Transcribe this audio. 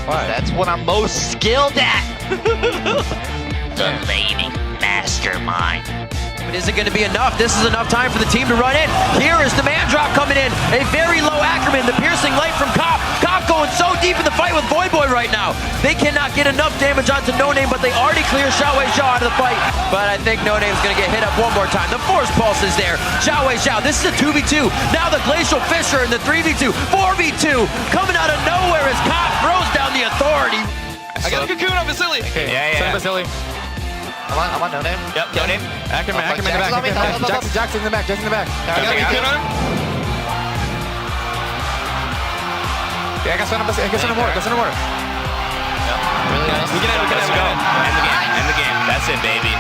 Why? That's what I'm most skilled at. The lady mastermind. But is it going to be enough? This is enough time for the team to run in. Here is the man drop coming in. A very low Ackerman. The piercing light from Kopp. Kopp going so deep in the fight with Void Boy right now. They cannot get enough damage onto No Name, but they already clear Xiaowei Xiao out of the fight. But I think No Name's going to get hit up one more time. The Force Pulse is there. Xiaowei Xiao. This is a 2v2. Now the Glacial Fisher in the 3v2. 4v2. Coming out of nowhere as Kopp throws down the authority. I got a cocoon on Vasily. Yeah. Send Vasily. I'm on No Name. Yep, no name. Ackerman in the back. Jackson in the back. Jackson in the back. I got a cocoon on him. Yeah, I got some more. Really nice. We can end. End the game. That's it, baby.